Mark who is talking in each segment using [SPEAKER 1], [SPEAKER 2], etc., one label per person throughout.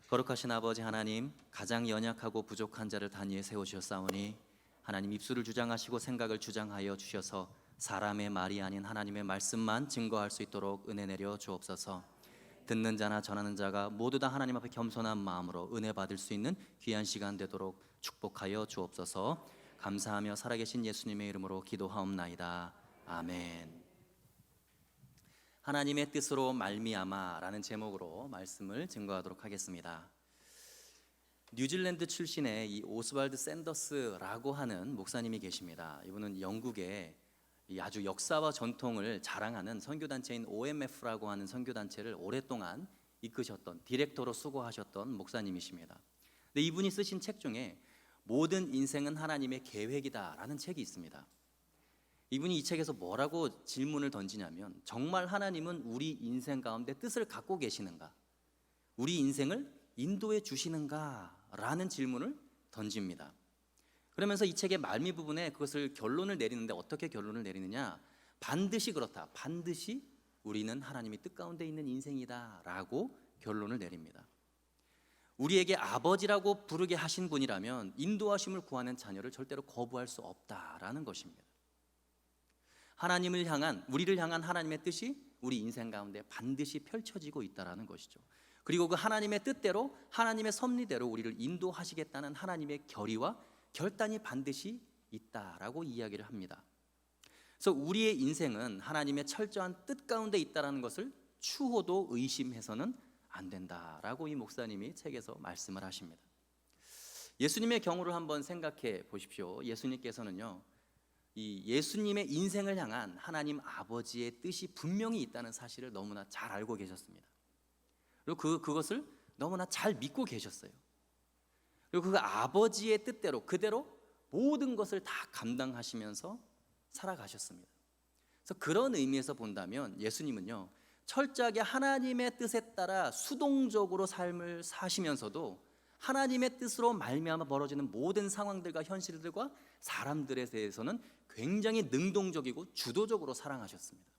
[SPEAKER 1] 거룩하신 아버지 하나님, 가장 연약하고 부족한 자를 단위에 세우셨사오니 하나님 입술을 주장하시고 생각을 주장하여 주셔서 사람의 말이 아닌 하나님의 말씀만 증거할 수 있도록 은혜 내려 주옵소서. 듣는 자나 전하는 자가 모두 다 하나님 앞에 겸손한 마음으로 은혜 받을 수 있는 귀한 시간 되도록 축복하여 주옵소서. 감사하며 살아계신 예수님의 이름으로 기도하옵나이다. 아멘. 하나님의 뜻으로 말미암아라는 제목으로 말씀을 증거하도록 하겠습니다. 뉴질랜드 출신의 이 오스왈드 샌더스라고 하는 목사님이 계십니다. 이분은 영국의 아주 역사와 전통을 자랑하는 선교단체인 OMF라고 하는 선교단체를 오랫동안 이끄셨던 디렉터로 수고하셨던 목사님이십니다. 근데 이분이 쓰신 책 중에 모든 인생은 하나님의 계획이다라는 책이 있습니다. 이분이 이 책에서 뭐라고 질문을 던지냐면, 정말 하나님은 우리 인생 가운데 뜻을 갖고 계시는가? 우리 인생을 인도해 주시는가? 라는 질문을 던집니다. 그러면서 이 책의 말미 부분에 그것을 결론을 내리는데, 어떻게 결론을 내리느냐? 반드시 그렇다. 반드시 우리는 하나님의 뜻 가운데 있는 인생이다 라고 결론을 내립니다. 우리에게 아버지라고 부르게 하신 분이라면 인도하심을 구하는 자녀를 절대로 거부할 수 없다라는 것입니다. 하나님을 향한, 우리를 향한 하나님의 뜻이 우리 인생 가운데 반드시 펼쳐지고 있다는 것이죠. 그리고 그 하나님의 뜻대로, 하나님의 섭리대로 우리를 인도하시겠다는 하나님의 결의와 결단이 반드시 있다라고 이야기를 합니다. 그래서 우리의 인생은 하나님의 철저한 뜻 가운데 있다는 것을 추호도 의심해서는 안 된다라고 이 목사님이 책에서 말씀을 하십니다. 예수님의 경우를 한번 생각해 보십시오. 예수님께서는요, 이 예수님의 인생을 향한 하나님 아버지의 뜻이 분명히 있다는 사실을 너무나 잘 알고 계셨습니다. 그리고 그것을 너무나 잘 믿고 계셨어요. 그리고 그 아버지의 뜻대로 그대로 모든 것을 다 감당하시면서 살아가셨습니다. 그래서 그런 의미에서 본다면 예수님은요, 철저하게 하나님의 뜻에 따라 수동적으로 삶을 사시면서도 하나님의 뜻으로 말미암아 벌어지는 모든 상황들과 현실들과 사람들에 대해서는 굉장히 능동적이고 주도적으로 사랑하셨습니다.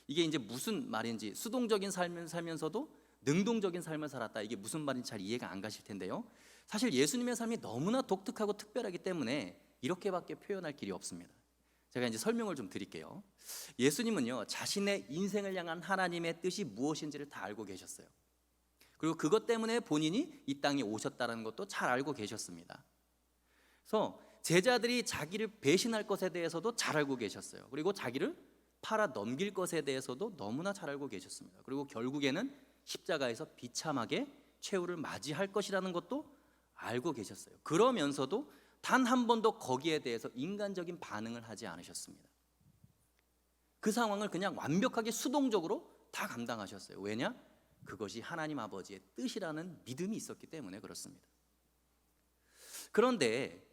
[SPEAKER 1] 이게 이제 무슨 말인지, 수동적인 삶을 살면서도 능동적인 삶을 살았다, 이게 무슨 말인지 잘 이해가 안 가실 텐데요, 사실 예수님의 삶이 너무나 독특하고 특별하기 때문에 이렇게밖에 표현할 길이 없습니다. 제가 이제 설명을 좀 드릴게요. 예수님은요, 자신의 인생을 향한 하나님의 뜻이 무엇인지를 다 알고 계셨어요. 그리고 그것 때문에 본인이 이 땅에 오셨다는 것도 잘 알고 계셨습니다. 그래서 제자들이 자기를 배신할 것에 대해서도 잘 알고 계셨어요. 그리고 자기를 팔아 넘길 것에 대해서도 너무나 잘 알고 계셨습니다. 그리고 결국에는 십자가에서 비참하게 최후를 맞이할 것이라는 것도 알고 계셨어요. 그러면서도 단 한 번도 거기에 대해서 인간적인 반응을 하지 않으셨습니다. 그 상황을 그냥 완벽하게 수동적으로 다 감당하셨어요. 왜냐? 그것이 하나님 아버지의 뜻이라는 믿음이 있었기 때문에 그렇습니다. 그런데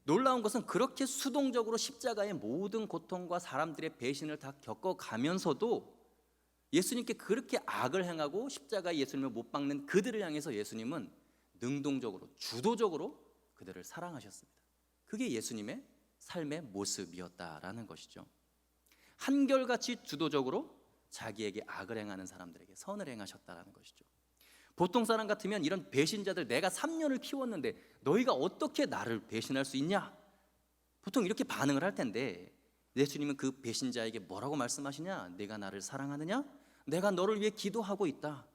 [SPEAKER 1] 놀라운 것은 그렇게 수동적으로 십자가의 모든 고통과 사람들의 배신을 다 겪어가면서도 예수님께 그렇게 악을 행하고 십자가에 예수님을 못 박는 그들을 향해서 예수님은 능동적으로, 주도적으로 그들을 사랑하셨습니다. 그게 예수님의 삶의 모습이었다라는 것이죠. 한결같이 주도적으로 자기에게 악을 행하는 사람들에게 선을 행하셨다라는 것이죠. 보통 사람 같으면 이런 배신자들, 내가 3년을 키웠는데 너희가 어떻게 나를 배신할 수 있냐? 보통 이렇게 반응을 할 텐데, 예수님은 그 배신자에게 뭐라고 말씀하시냐? 내가 나를 사랑하느냐? 내가 너를 위해 기도하고 있다.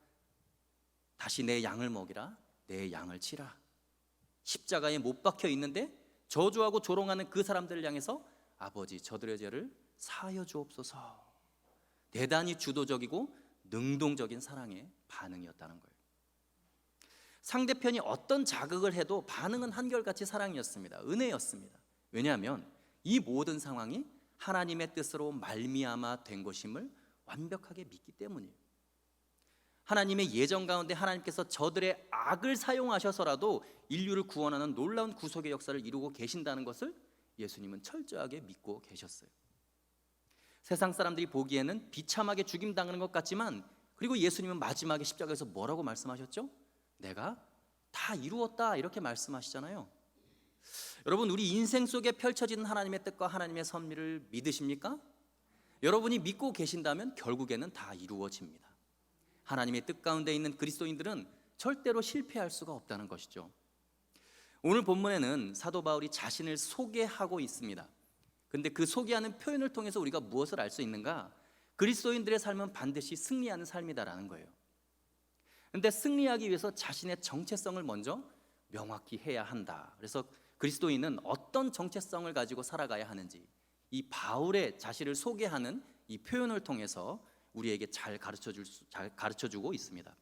[SPEAKER 1] 다시 내 양을 먹이라. 내 양을 치라. 십자가에 못 박혀 있는데 저주하고 조롱하는 그 사람들을 향해서 아버지, 저들의 죄를 사하여 주옵소서. 대단히 주도적이고 능동적인 사랑의 반응이었다는 거예요. 상대편이 어떤 자극을 해도 반응은 한결같이 사랑이었습니다. 은혜였습니다. 왜냐하면 이 모든 상황이 하나님의 뜻으로 말미암아 된 것임을 완벽하게 믿기 때문이에요. 하나님의 예정 가운데 하나님께서 저들의 악을 사용하셔서라도 인류를 구원하는 놀라운 구속의 역사를 이루고 계신다는 것을 예수님은 철저하게 믿고 계셨어요. 세상 사람들이 보기에는 비참하게 죽임당하는 것 같지만, 그리고 예수님은 마지막에 십자가에서 뭐라고 말씀하셨죠? 내가 다 이루었다, 이렇게 말씀하시잖아요. 여러분, 우리 인생 속에 펼쳐지는 하나님의 뜻과 하나님의 섭리를 믿으십니까? 여러분이 믿고 계신다면 결국에는 다 이루어집니다. 하나님의 뜻 가운데 있는 그리스도인들은 절대로 실패할 수가 없다는 것이죠. 오늘 본문에는 사도 바울이 자신을 소개하고 있습니다. 근데 그 소개하는 표현을 통해서 우리가 무엇을 알 수 있는가? 그리스도인들의 삶은 반드시 승리하는 삶이다라는 거예요. 근데 승리하기 위해서 자신의 정체성을 먼저 명확히 해야 한다. 그래서 그리스도인은 어떤 정체성을 가지고 살아가야 하는지 이 바울의 자신을 소개하는 이 표현을 통해서 우리에게 잘 가르쳐주고 있습니다.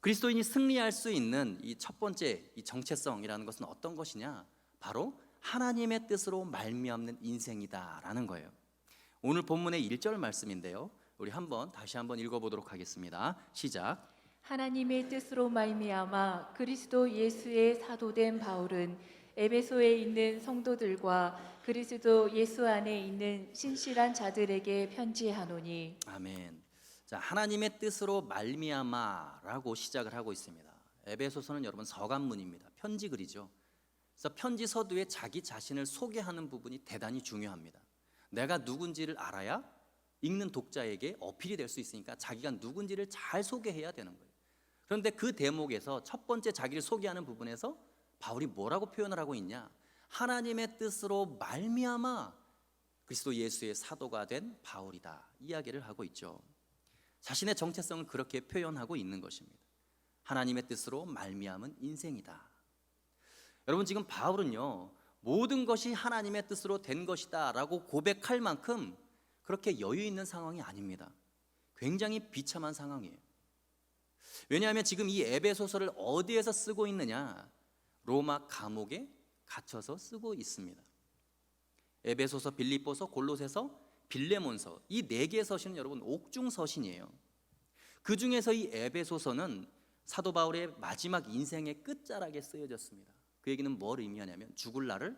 [SPEAKER 1] 그리스도인이 승리할 수 있는 이 첫 번째 이 정체성이라는 것은 어떤 것이냐? 바로 하나님의 뜻으로 말미암는 인생이다라는 거예요. 오늘 본문의 1절 말씀인데요. 우리 다시 한번 읽어보도록 하겠습니다. 시작.
[SPEAKER 2] 하나님의 뜻으로 말미암아 그리스도 예수의 사도된 바울은 에베소에 있는 성도들과 그리스도 예수 안에 있는 신실한 자들에게 편지하노니.
[SPEAKER 1] 아멘. 자, 하나님의 뜻으로 말미암아라고 시작을 하고 있습니다. 에베소서는 여러분 서간문입니다. 편지글이죠. 그래서 편지 서두에 자기 자신을 소개하는 부분이 대단히 중요합니다. 내가 누군지를 알아야 읽는 독자에게 어필이 될 수 있으니까 자기가 누군지를 잘 소개해야 되는 거예요. 그런데 그 대목에서 첫 번째 자기를 소개하는 부분에서 바울이 뭐라고 표현을 하고 있냐? 하나님의 뜻으로 말미암아 그리스도 예수의 사도가 된 바울이다 이야기를 하고 있죠. 자신의 정체성을 그렇게 표현하고 있는 것입니다. 하나님의 뜻으로 말미암은 인생이다. 여러분, 지금 바울은요, 모든 것이 하나님의 뜻으로 된 것이다 라고 고백할 만큼 그렇게 여유 있는 상황이 아닙니다. 굉장히 비참한 상황이에요. 왜냐하면 지금 이 에베소서를 어디에서 쓰고 있느냐? 로마 감옥에 갇혀서 쓰고 있습니다. 에베소서, 빌립보서, 골로새서, 빌레몬서, 이 4개의 서신은 여러분 옥중 서신이에요. 그 중에서 이 에베소서는 사도 바울의 마지막 인생의 끝자락에 쓰여졌습니다. 그 얘기는 뭘 의미하냐면 죽을 날을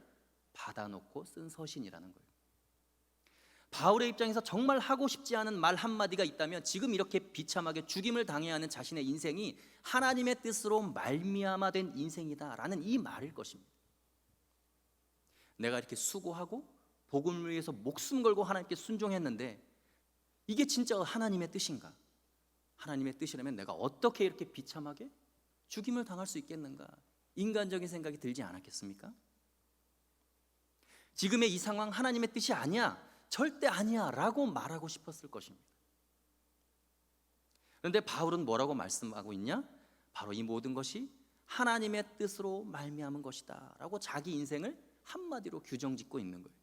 [SPEAKER 1] 받아놓고 쓴 서신이라는 거예요. 바울의 입장에서 정말 하고 싶지 않은 말 한마디가 있다면 지금 이렇게 비참하게 죽임을 당해야 하는 자신의 인생이 하나님의 뜻으로 말미암아 된 인생이다라는 이 말일 것입니다. 내가 이렇게 수고하고 복음을 위해서 목숨 걸고 하나님께 순종했는데 이게 진짜 하나님의 뜻인가? 하나님의 뜻이라면 내가 어떻게 이렇게 비참하게 죽임을 당할 수 있겠는가? 인간적인 생각이 들지 않았겠습니까? 지금의 이 상황 하나님의 뜻이 아니야, 절대 아니야 라고 말하고 싶었을 것입니다. 그런데 바울은 뭐라고 말씀하고 있냐? 바로 이 모든 것이 하나님의 뜻으로 말미암은 것이다 라고 자기 인생을 한마디로 규정짓고 있는 거예요.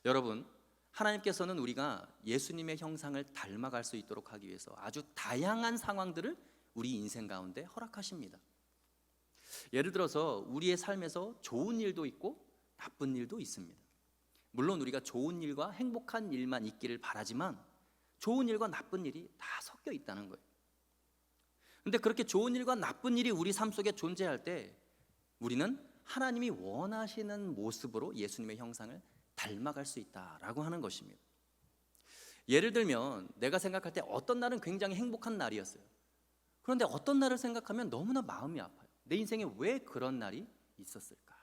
[SPEAKER 1] 여러분, 하나님께서는 우리가 예수님의 형상을 닮아갈 수 있도록 하기 위해서 아주 다양한 상황들을 우리 인생 가운데 허락하십니다. 예를 들어서 우리의 삶에서 좋은 일도 있고 나쁜 일도 있습니다. 물론 우리가 좋은 일과 행복한 일만 있기를 바라지만 좋은 일과 나쁜 일이 다 섞여 있다는 거예요. 그런데 그렇게 좋은 일과 나쁜 일이 우리 삶 속에 존재할 때 우리는 하나님이 원하시는 모습으로 예수님의 형상을 닮아갈 수 있다라고 하는 것입니다. 예를 들면 내가 생각할 때 어떤 날은 굉장히 행복한 날이었어요. 그런데 어떤 날을 생각하면 너무나 마음이 아파요. 내 인생에 왜 그런 날이 있었을까?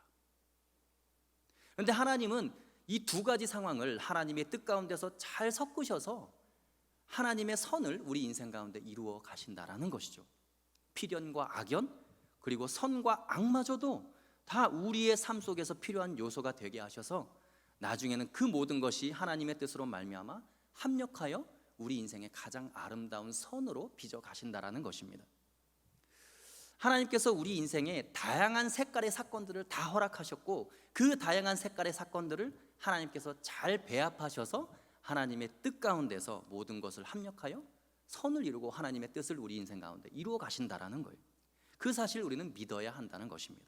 [SPEAKER 1] 그런데 하나님은 이 두 가지 상황을 하나님의 뜻 가운데서 잘 섞으셔서 하나님의 선을 우리 인생 가운데 이루어 가신다라는 것이죠. 필연과 악연 그리고 선과 악마저도 다 우리의 삶 속에서 필요한 요소가 되게 하셔서 나중에는 그 모든 것이 하나님의 뜻으로 말미암아 합력하여 우리 인생의 가장 아름다운 선으로 빚어 가신다라는 것입니다. 하나님께서 우리 인생에 다양한 색깔의 사건들을 다 허락하셨고 그 다양한 색깔의 사건들을 하나님께서 잘 배합하셔서 하나님의 뜻 가운데서 모든 것을 합력하여 선을 이루고 하나님의 뜻을 우리 인생 가운데 이루어 가신다라는 거예요. 그 사실을 우리는 믿어야 한다는 것입니다.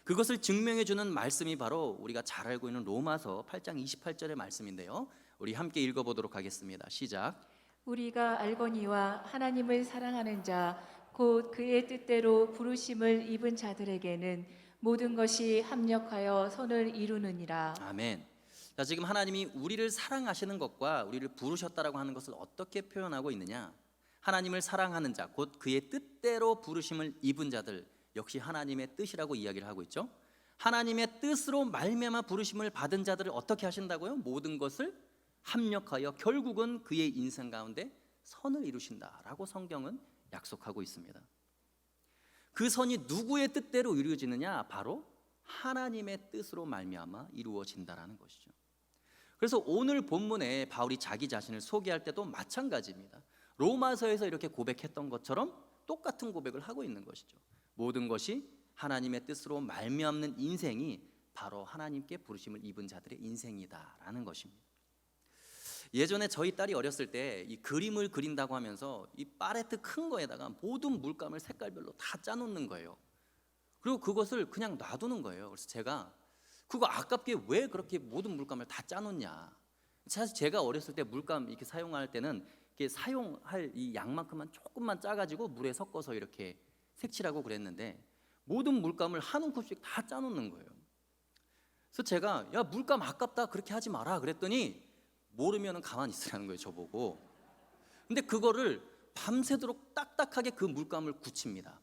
[SPEAKER 1] 그것을 증명해 주는 말씀이 바로 우리가 잘 알고 있는 로마서 8장 28절의 말씀인데요. 우리 함께 읽어보도록 하겠습니다. 시작.
[SPEAKER 2] 우리가 알거니와 하나님을 사랑하는 자 곧 그의 뜻대로 부르심을 입은 자들에게는 모든 것이 합력하여 선을 이루느니라.
[SPEAKER 1] 아멘. 자, 지금 하나님이 우리를 사랑하시는 것과 우리를 부르셨다라고 하는 것을 어떻게 표현하고 있느냐? 하나님을 사랑하는 자, 곧 그의 뜻대로 부르심을 입은 자들, 역시 하나님의 뜻이라고 이야기를 하고 있죠. 하나님의 뜻으로 말미암아 부르심을 받은 자들을 어떻게 하신다고요? 모든 것을 합력하여 결국은 그의 인생 가운데 선을 이루신다라고 성경은 약속하고 있습니다. 그 선이 누구의 뜻대로 이루어지느냐? 바로 하나님의 뜻으로 말미암아 이루어진다라는 것이죠. 그래서 오늘 본문에 바울이 자기 자신을 소개할 때도 마찬가지입니다. 로마서에서 이렇게 고백했던 것처럼 똑같은 고백을 하고 있는 것이죠. 모든 것이 하나님의 뜻으로 말미암는 인생이 바로 하나님께 부르심을 입은 자들의 인생이다라는 것입니다. 예전에 저희 딸이 어렸을 때 이 그림을 그린다고 하면서 이 팔레트 큰 거에다가 모든 물감을 색깔별로 다 짜놓는 거예요. 그리고 그것을 그냥 놔두는 거예요. 그래서 제가 그거 아깝게 왜 그렇게 모든 물감을 다 짜놓냐. 사실 제가 어렸을 때 물감 이렇게 사용할 때는 이렇게 사용할 이 양만큼만 조금만 짜가지고 물에 섞어서 이렇게 색칠하고 그랬는데 모든 물감을 한 움큼씩 다 짜놓는 거예요. 그래서 제가 야 물감 아깝다 그렇게 하지 마라 그랬더니 모르면 가만히 있으라는 거예요, 저보고. 근데 그거를 밤새도록 딱딱하게 그 물감을 굳힙니다.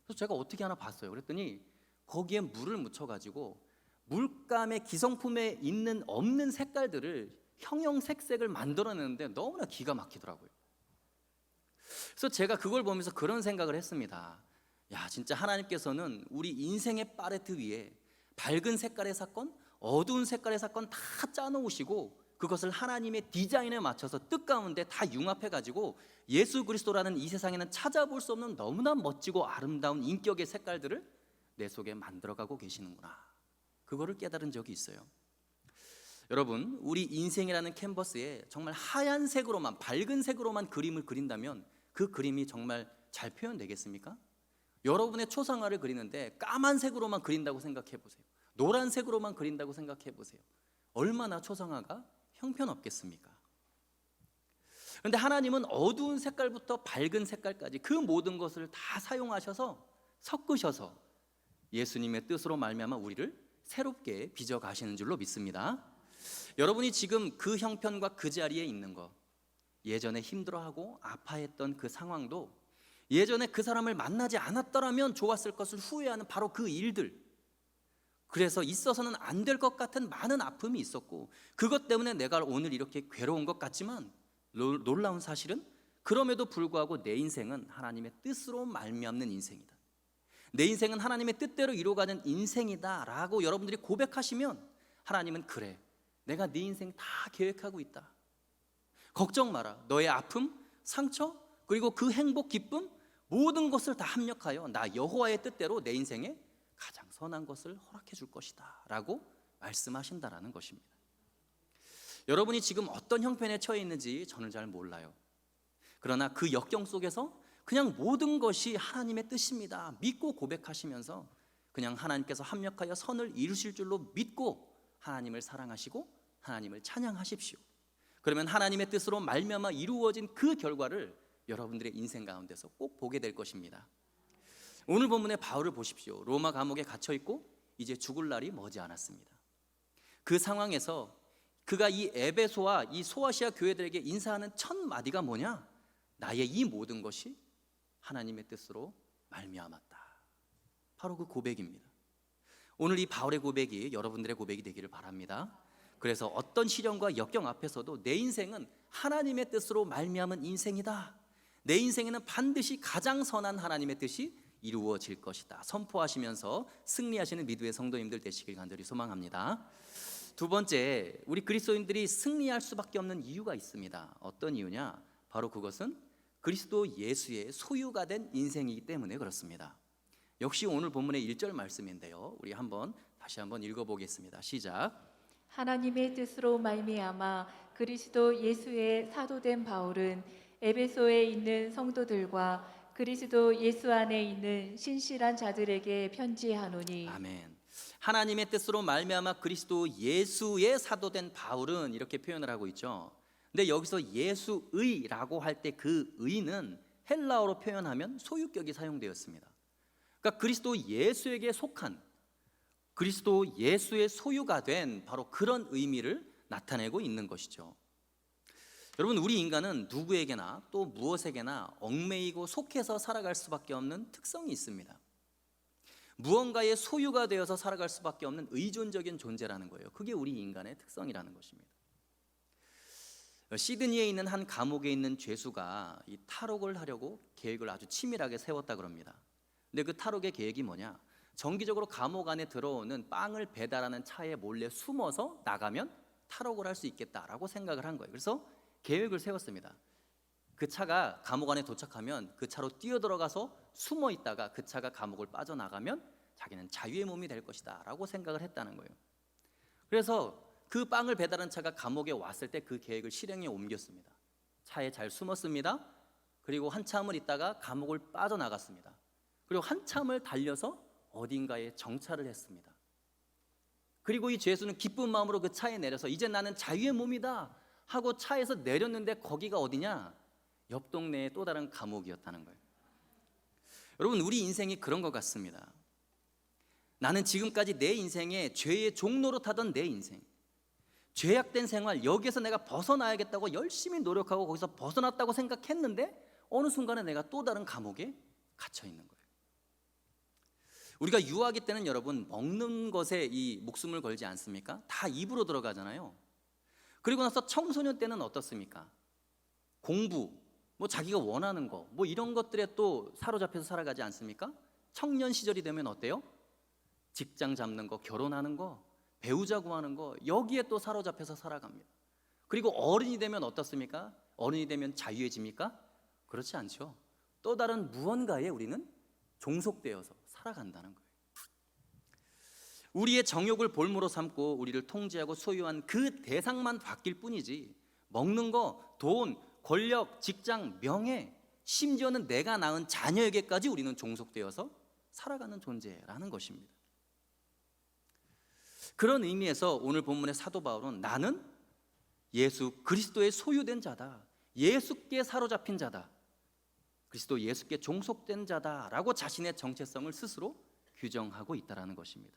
[SPEAKER 1] 그래서 제가 어떻게 하나 봤어요. 그랬더니 거기에 물을 묻혀가지고 물감의 기성품에 있는 없는 색깔들을 형형색색을 만들어내는데 너무나 기가 막히더라고요. 그래서 제가 그걸 보면서 그런 생각을 했습니다. 야, 진짜 하나님께서는 우리 인생의 팔레트 위에 밝은 색깔의 사건, 어두운 색깔의 사건 다 짜놓으시고 그것을 하나님의 디자인에 맞춰서 뜻 가운데 다 융합해가지고 예수 그리스도라는 이 세상에는 찾아볼 수 없는 너무나 멋지고 아름다운 인격의 색깔들을 내 속에 만들어가고 계시는구나. 그거를 깨달은 적이 있어요. 여러분, 우리 인생이라는 캔버스에 정말 하얀색으로만, 밝은 색으로만 그림을 그린다면 그 그림이 정말 잘 표현되겠습니까? 여러분의 초상화를 그리는데 까만색으로만 그린다고 생각해 보세요. 노란색으로만 그린다고 생각해 보세요. 얼마나 초상화가 형편없겠습니까? 그런데 하나님은 어두운 색깔부터 밝은 색깔까지 그 모든 것을 다 사용하셔서 섞으셔서 예수님의 뜻으로 말미암아 우리를 새롭게 빚어 가시는 줄로 믿습니다. 여러분이 지금 그 형편과 그 자리에 있는 것, 예전에 힘들어하고 아파했던 그 상황도 예전에 그 사람을 만나지 않았더라면 좋았을 것을 후회하는 바로 그 일들, 그래서 있어서는 안 될 것 같은 많은 아픔이 있었고 그것 때문에 내가 오늘 이렇게 괴로운 것 같지만 놀라운 사실은 그럼에도 불구하고 내 인생은 하나님의 뜻으로 말미암는 인생이다. 내 인생은 하나님의 뜻대로 이루어가는 인생이다 라고 여러분들이 고백하시면 하나님은 그래, 내가 네 인생 다 계획하고 있다. 걱정 마라. 너의 아픔, 상처, 그리고 그 행복, 기쁨 모든 것을 다 합력하여 나 여호와의 뜻대로 내 인생에 가장 선한 것을 허락해 줄 것이다 라고 말씀하신다라는 것입니다. 여러분이 지금 어떤 형편에 처해 있는지 저는 잘 몰라요. 그러나 그 역경 속에서 그냥 모든 것이 하나님의 뜻입니다 믿고 고백하시면서 그냥 하나님께서 합력하여 선을 이루실 줄로 믿고 하나님을 사랑하시고 하나님을 찬양하십시오. 그러면 하나님의 뜻으로 말미암아 이루어진 그 결과를 여러분들의 인생 가운데서 꼭 보게 될 것입니다. 오늘 본문의 바울을 보십시오. 로마 감옥에 갇혀 있고 이제 죽을 날이 머지 않았습니다. 그 상황에서 그가 이 에베소와 이 소아시아 교회들에게 인사하는 첫 마디가 뭐냐? 나의 이 모든 것이 하나님의 뜻으로 말미암았다. 바로 그 고백입니다. 오늘 이 바울의 고백이 여러분들의 고백이 되기를 바랍니다. 그래서 어떤 시련과 역경 앞에서도 내 인생은 하나님의 뜻으로 말미암은 인생이다. 내 인생에는 반드시 가장 선한 하나님의 뜻이 이루어질 것이다 선포하시면서 승리하시는 미두의 성도님들 되시길 간절히 소망합니다. 두 번째, 우리 그리스도인들이 승리할 수밖에 없는 이유가 있습니다. 어떤 이유냐? 바로 그것은 그리스도 예수의 소유가 된 인생이기 때문에 그렇습니다. 역시 오늘 본문의 1절 말씀인데요, 우리 다시 한번 읽어보겠습니다. 시작.
[SPEAKER 2] 하나님의 뜻으로 말미암아 그리스도 예수의 사도된 바울은 에베소에 있는 성도들과 그리스도 예수 안에 있는 신실한 자들에게 편지하노니.
[SPEAKER 1] 아멘. 하나님의 뜻으로 말미암아 그리스도 예수의 사도된 바울은 이렇게 표현을 하고 있죠. 근데 여기서 예수의라고 할 때 그 의는 헬라어로 표현하면 소유격이 사용되었습니다. 그러니까 그리스도 예수에게 속한, 그리스도 예수의 소유가 된 바로 그런 의미를 나타내고 있는 것이죠. 여러분, 우리 인간은 누구에게나 또 무엇에게나 얽매이고 속해서 살아갈 수밖에 없는 특성이 있습니다. 무언가의 소유가 되어서 살아갈 수밖에 없는 의존적인 존재라는 거예요. 그게 우리 인간의 특성이라는 것입니다. 시드니에 있는 한 감옥에 있는 죄수가 이 탈옥을 하려고 계획을 아주 치밀하게 세웠다 그럽니다. 근데 그 탈옥의 계획이 뭐냐? 정기적으로 감옥 안에 들어오는 빵을 배달하는 차에 몰래 숨어서 나가면 탈옥을 할 수 있겠다라고 생각을 한 거예요. 그래서 계획을 세웠습니다. 그 차가 감옥 안에 도착하면 그 차로 뛰어들어가서 숨어 있다가 그 차가 감옥을 빠져나가면 자기는 자유의 몸이 될 것이다 라고 생각을 했다는 거예요. 그래서 그 빵을 배달한 차가 감옥에 왔을 때 그 계획을 실행에 옮겼습니다. 차에 잘 숨었습니다. 그리고 한참을 있다가 감옥을 빠져나갔습니다. 그리고 한참을 달려서 어딘가에 정차를 했습니다. 그리고 이 죄수는 기쁜 마음으로 그 차에 내려서 이제 나는 자유의 몸이다 하고 차에서 내렸는데 거기가 어디냐? 옆 동네의 또 다른 감옥이었다는 거예요. 여러분, 우리 인생이 그런 것 같습니다. 나는 지금까지 내 인생에 죄의 종로로 타던 내 인생, 죄악된 생활, 여기에서 내가 벗어나야겠다고 열심히 노력하고 거기서 벗어났다고 생각했는데 어느 순간에 내가 또 다른 감옥에 갇혀 있는 거예요. 우리가 유아기 때는 여러분 먹는 것에 이 목숨을 걸지 않습니까? 다 입으로 들어가잖아요. 그리고 나서 청소년 때는 어떻습니까? 공부, 뭐 자기가 원하는 거, 뭐 이런 것들에 또 사로잡혀서 살아가지 않습니까? 청년 시절이 되면 어때요? 직장 잡는 거, 결혼하는 거, 배우자 구하는 거, 여기에 또 사로잡혀서 살아갑니다. 그리고 어른이 되면 어떻습니까? 어른이 되면 자유해집니까? 그렇지 않죠. 또 다른 무언가에 우리는 종속되어서 살아간다는 거예요. 우리의 정욕을 볼모로 삼고 우리를 통제하고 소유한 그 대상만 바뀔 뿐이지 먹는 거, 돈, 권력, 직장, 명예, 심지어는 내가 낳은 자녀에게까지 우리는 종속되어서 살아가는 존재라는 것입니다. 그런 의미에서 오늘 본문의 사도 바울은 나는 예수 그리스도의 소유된 자다, 예수께 사로잡힌 자다, 그리스도 예수께 종속된 자다라고 자신의 정체성을 스스로 규정하고 있다는 것입니다.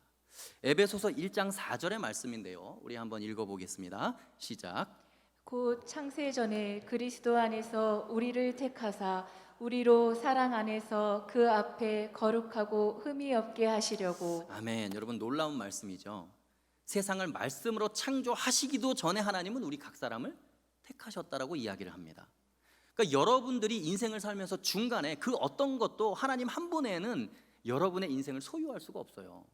[SPEAKER 1] 에베소서 1장 4절의 말씀인데요, 우리 한번 읽어보겠습니다. 시작.
[SPEAKER 2] 곧 창세전에 그리스도 안에서 우리를 택하사 우리로 사랑 안에서 그 앞에 거룩하고 흠이 없게 하시려고.
[SPEAKER 1] 아멘. 여러분, 놀라운 말씀이죠. 세상을 말씀으로 창조하시기도 전에 하나님은 우리 각 사람을 택하셨다라고 이야기를 합니다. 그러니까 여러분들이 인생을 살면서 중간에 그 어떤 것도 하나님 한 분에는 여러분의 인생을 소유할 수가 없어요.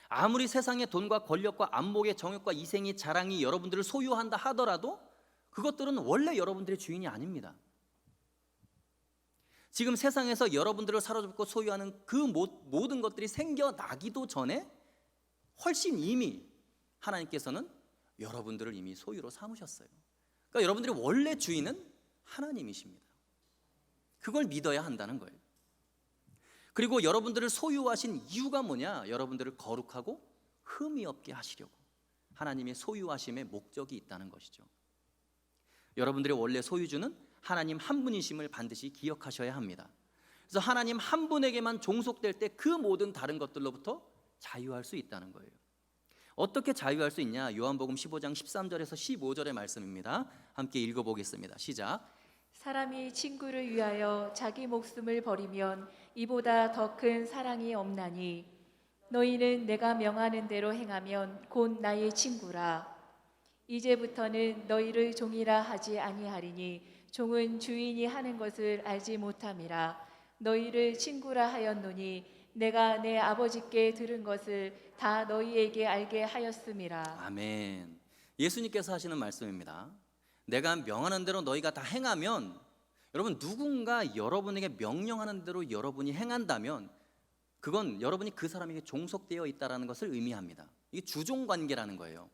[SPEAKER 1] 아무리 세상의 돈과 권력과 안목의 정욕과 이생이 자랑이 여러분들을 소유한다 하더라도 그것들은 원래 여러분들의 주인이 아닙니다. 지금 세상에서 여러분들을 사로잡고 소유하는 그 모든 것들이 생겨나기도 전에 훨씬 이미 하나님께서는 여러분들을 이미 소유로 삼으셨어요. 그러니까 여러분들의 원래 주인은 하나님이십니다. 그걸 믿어야 한다는 거예요. 그리고 여러분들을 소유하신 이유가 뭐냐? 여러분들을 거룩하고 흠이 없게 하시려고. 하나님의 소유하심의 목적이 있다는 것이죠. 여러분들의 원래 소유주는 하나님 한 분이심을 반드시 기억하셔야 합니다. 그래서 하나님 한 분에게만 종속될 때 그 모든 다른 것들로부터 자유할 수 있다는 거예요. 어떻게 자유할 수 있냐? 요한복음 15장 13절에서 15절의 말씀입니다. 함께 읽어보겠습니다. 시작.
[SPEAKER 2] 사람이 친구를 위하여 자기 목숨을 버리면 이보다 더 큰 사랑이 없나니 너희는 내가 명하는 대로 행하면 곧 나의 친구라. 이제부터는 너희를 종이라 하지 아니하리니 종은 주인이 하는 것을 알지 못함이라. 너희를 친구라 하였노니 내가 내 아버지께 들은 것을 다 너희에게 알게 하였음이라.
[SPEAKER 1] 아멘. 예수님께서 하시는 말씀입니다. 내가 명하는 대로 너희가 다 행하면, 여러분 누군가 여러분에게 명령하는 대로 여러분이 행한다면 그건 여러분이 그 사람에게 종속되어 있다는 것을 의미합니다. 이게 주종관계라는 거예요.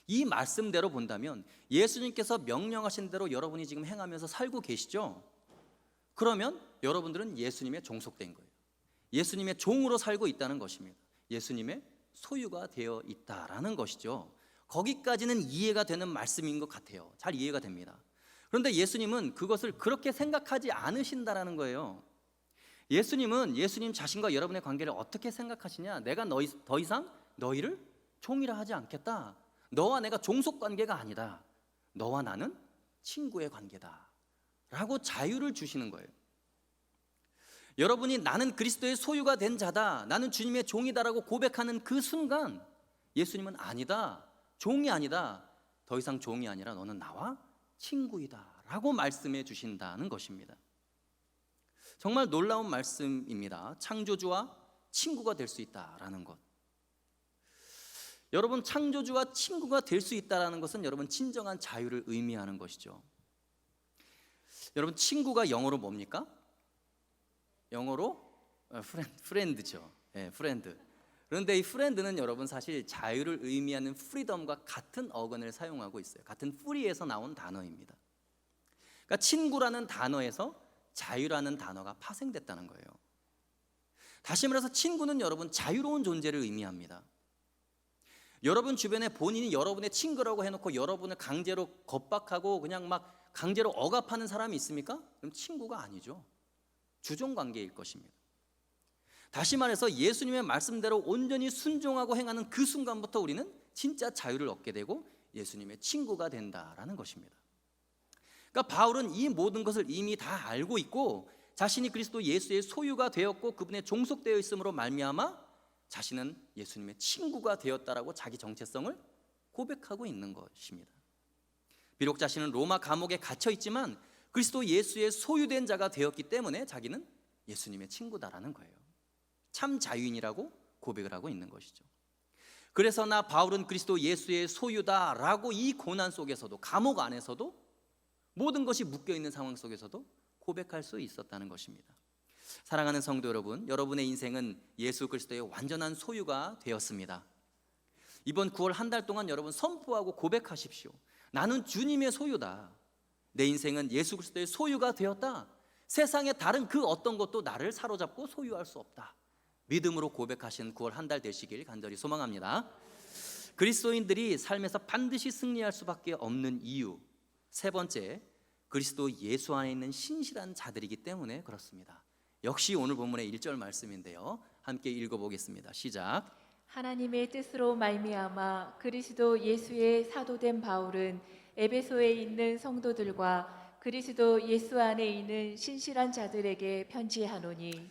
[SPEAKER 1] 이 말씀대로 본다면 예수님께서 명령하신 대로 여러분이 지금 행하면서 살고 계시죠? 그러면 여러분들은 예수님의 종속된 거예요. 예수님의 종으로 살고 있다는 것입니다. 예수님의 소유가 되어 있다라는 것이죠. 거기까지는 이해가 되는 말씀인 것 같아요. 잘 이해가 됩니다. 그런데 예수님은 그것을 그렇게 생각하지 않으신다라는 거예요. 예수님은 예수님 자신과 여러분의 관계를 어떻게 생각하시냐? 내가 더 이상 너희를 종이라 하지 않겠다. 너와 내가 종속 관계가 아니다. 너와 나는 친구의 관계다 라고 자유를 주시는 거예요. 여러분이 나는 그리스도의 소유가 된 자다, 나는 주님의 종이다라고 고백하는 그 순간 예수님은 아니다, 종이 아니다, 더 이상 종이 아니라 너는 나와 친구이다 라고 말씀해 주신다는 것입니다. 정말 놀라운 말씀입니다. 창조주와 친구가 될 수 있다라는 것. 여러분, 창조주와 친구가 될 수 있다라는 것은 여러분 진정한 자유를 의미하는 것이죠. 여러분, 친구가 영어로 뭡니까? 영어로 프렌드죠. 네, 프렌드. 그런데 이 프렌드는 여러분 사실 자유를 의미하는 프리덤과 같은 어근을 사용하고 있어요. 같은 프리에서 나온 단어입니다. 그러니까 친구라는 단어에서 자유라는 단어가 파생됐다는 거예요. 다시 말해서 친구는 여러분 자유로운 존재를 의미합니다. 여러분 주변에 본인이 여러분의 친구라고 해놓고 여러분을 강제로 겁박하고 그냥 막 강제로 억압하는 사람이 있습니까? 그럼 친구가 아니죠. 주종관계일 것입니다. 다시 말해서 예수님의 말씀대로 온전히 순종하고 행하는 그 순간부터 우리는 진짜 자유를 얻게 되고 예수님의 친구가 된다라는 것입니다. 그러니까 바울은 이 모든 것을 이미 다 알고 있고 자신이 그리스도 예수의 소유가 되었고 그분의 종속되어 있음으로 말미암아 자신은 예수님의 친구가 되었다라고 자기 정체성을 고백하고 있는 것입니다. 비록 자신은 로마 감옥에 갇혀 있지만 그리스도 예수의 소유된 자가 되었기 때문에 자기는 예수님의 친구다라는 거예요. 참 자유인이라고 고백을 하고 있는 것이죠. 그래서 나 바울은 그리스도 예수의 소유다라고 이 고난 속에서도 감옥 안에서도 모든 것이 묶여있는 상황 속에서도 고백할 수 있었다는 것입니다. 사랑하는 성도 여러분, 여러분의 인생은 예수 그리스도의 완전한 소유가 되었습니다. 이번 9월 한 달 동안 여러분 선포하고 고백하십시오. 나는 주님의 소유다. 내 인생은 예수 그리스도의 소유가 되었다. 세상의 다른 그 어떤 것도 나를 사로잡고 소유할 수 없다. 믿음으로 고백하신 9월 한 달 되시길 간절히 소망합니다. 그리스도인들이 삶에서 반드시 승리할 수밖에 없는 이유, 세 번째, 그리스도 예수 안에 있는 신실한 자들이기 때문에 그렇습니다. 역시 오늘 본문의 1절 말씀인데요, 함께 읽어보겠습니다. 시작.
[SPEAKER 2] 하나님의 뜻으로 말미암아 그리스도 예수의 사도된 바울은 에베소에 있는 성도들과 그리스도 예수 안에 있는 신실한 자들에게 편지하노니.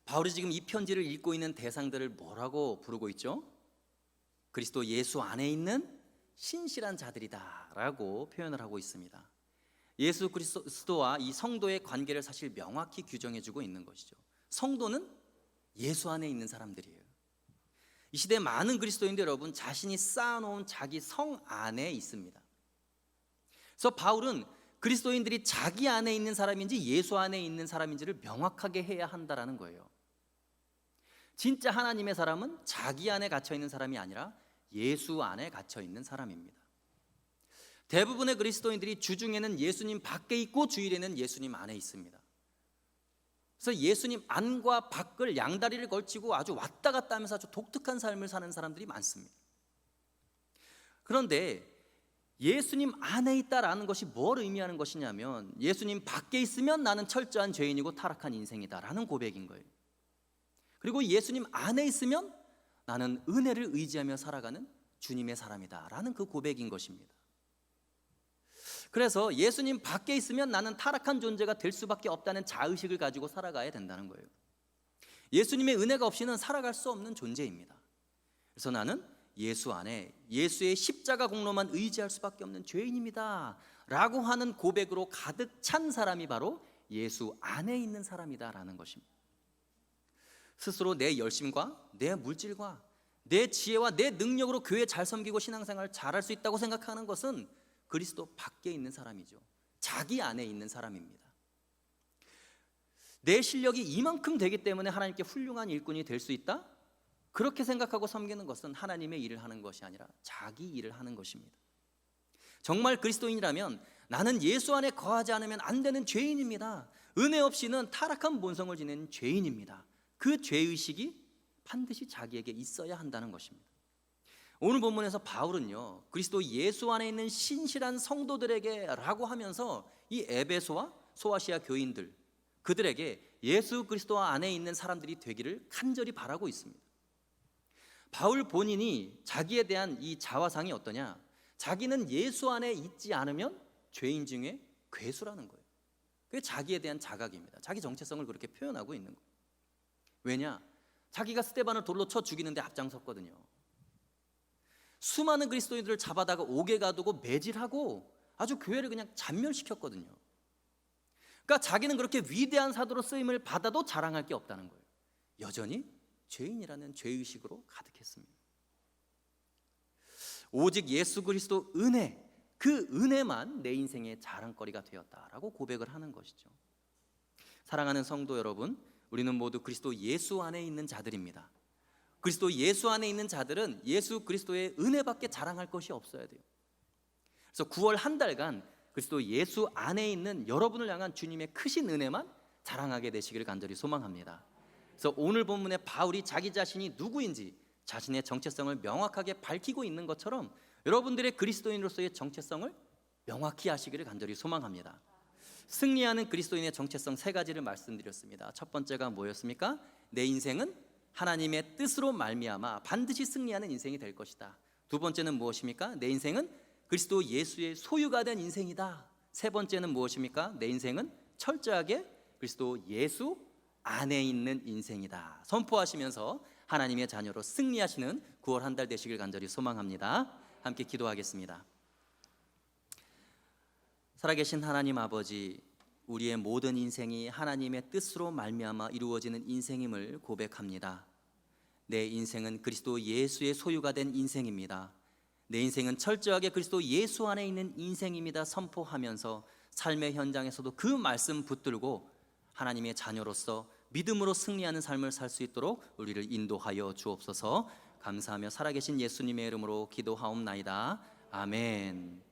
[SPEAKER 1] 바울이 지금 이 편지를 읽고 있는 대상들을 뭐라고 부르고 있죠? 그리스도 예수 안에 있는 신실한 자들이다 라고 표현을 하고 있습니다. 예수 그리스도와 이 성도의 관계를 사실 명확히 규정해주고 있는 것이죠. 성도는 예수 안에 있는 사람들이에요. 이 시대 많은 그리스도인들 여러분 자신이 쌓아놓은 자기 성 안에 있습니다. 그래서 바울은 그리스도인들이 자기 안에 있는 사람인지 예수 안에 있는 사람인지를 명확하게 해야 한다라는 거예요. 진짜 하나님의 사람은 자기 안에 갇혀 있는 사람이 아니라 예수 안에 갇혀 있는 사람입니다. 대부분의 그리스도인들이 주중에는 예수님 밖에 있고 주일에는 예수님 안에 있습니다. 그래서 예수님 안과 밖을 양다리를 걸치고 아주 왔다 갔다 하면서 아주 독특한 삶을 사는 사람들이 많습니다. 그런데 예수님 안에 있다라는 것이 뭘 의미하는 것이냐면 예수님 밖에 있으면 나는 철저한 죄인이고 타락한 인생이다라는 고백인 거예요. 그리고 예수님 안에 있으면 나는 은혜를 의지하며 살아가는 주님의 사람이다라는 그 고백인 것입니다. 그래서 예수님 밖에 있으면 나는 타락한 존재가 될 수밖에 없다는 자의식을 가지고 살아가야 된다는 거예요. 예수님의 은혜가 없이는 살아갈 수 없는 존재입니다. 그래서 나는 예수 안에 예수의 십자가 공로만 의지할 수밖에 없는 죄인입니다 라고 하는 고백으로 가득 찬 사람이 바로 예수 안에 있는 사람이다라는 것입니다. 스스로 내 열심과 내 물질과 내 지혜와 내 능력으로 교회 잘 섬기고 신앙생활 잘할 수 있다고 생각하는 것은 그리스도 밖에 있는 사람이죠. 자기 안에 있는 사람입니다. 내 실력이 이만큼 되기 때문에 하나님께 훌륭한 일꾼이 될 수 있다? 그렇게 생각하고 섬기는 것은 하나님의 일을 하는 것이 아니라 자기 일을 하는 것입니다. 정말 그리스도인이라면 나는 예수 안에 거하지 않으면 안 되는 죄인입니다. 은혜 없이는 타락한 본성을 지닌 죄인입니다. 그 죄의식이 반드시 자기에게 있어야 한다는 것입니다. 오늘 본문에서 바울은요 그리스도 예수 안에 있는 신실한 성도들에게 라고 하면서 이 에베소와 소아시아 교인들 그들에게 예수 그리스도 안에 있는 사람들이 되기를 간절히 바라고 있습니다. 바울 본인이 자기에 대한 이 자화상이 어떠냐, 자기는 예수 안에 있지 않으면 죄인 중에 괴수라는 거예요. 그게 자기에 대한 자각입니다. 자기 정체성을 그렇게 표현하고 있는 거예요. 왜냐? 자기가 스데반을 돌로 쳐 죽이는데 앞장섰거든요. 수많은 그리스도인들을 잡아다가 옥에 가두고 매질하고 아주 교회를 그냥 잔멸시켰거든요. 그러니까 자기는 그렇게 위대한 사도로 쓰임을 받아도 자랑할 게 없다는 거예요. 여전히 죄인이라는 죄의식으로 가득했습니다. 오직 예수 그리스도 은혜, 그 은혜만 내 인생의 자랑거리가 되었다라고 고백을 하는 것이죠. 사랑하는 성도 여러분, 우리는 모두 그리스도 예수 안에 있는 자들입니다. 그리스도 예수 안에 있는 자들은 예수 그리스도의 은혜밖에 자랑할 것이 없어야 돼요. 그래서 9월 한 달간 그리스도 예수 안에 있는 여러분을 향한 주님의 크신 은혜만 자랑하게 되시기를 간절히 소망합니다. 그래서 오늘 본문에 바울이 자기 자신이 누구인지 자신의 정체성을 명확하게 밝히고 있는 것처럼 여러분들의 그리스도인으로서의 정체성을 명확히 하시기를 간절히 소망합니다. 승리하는 그리스도인의 정체성 3가지를 말씀드렸습니다. 첫 번째가 뭐였습니까? 내 인생은 하나님의 뜻으로 말미암아 반드시 승리하는 인생이 될 것이다. 두 번째는 무엇입니까? 내 인생은 그리스도 예수의 소유가 된 인생이다. 세 번째는 무엇입니까? 내 인생은 철저하게 그리스도 예수 안에 있는 인생이다. 선포하시면서 하나님의 자녀로 승리하시는 9월 한 달 되시길 간절히 소망합니다. 함께 기도하겠습니다. 살아계신 하나님 아버지, 우리의 모든 인생이 하나님의 뜻으로 말미암아 이루어지는 인생임을 고백합니다. 내 인생은 그리스도 예수의 소유가 된 인생입니다. 내 인생은 철저하게 그리스도 예수 안에 있는 인생입니다. 선포하면서 삶의 현장에서도 그 말씀 붙들고 하나님의 자녀로서 믿음으로 승리하는 삶을 살 수 있도록 우리를 인도하여 주옵소서. 감사하며 살아계신 예수님의 이름으로 기도하옵나이다. 아멘.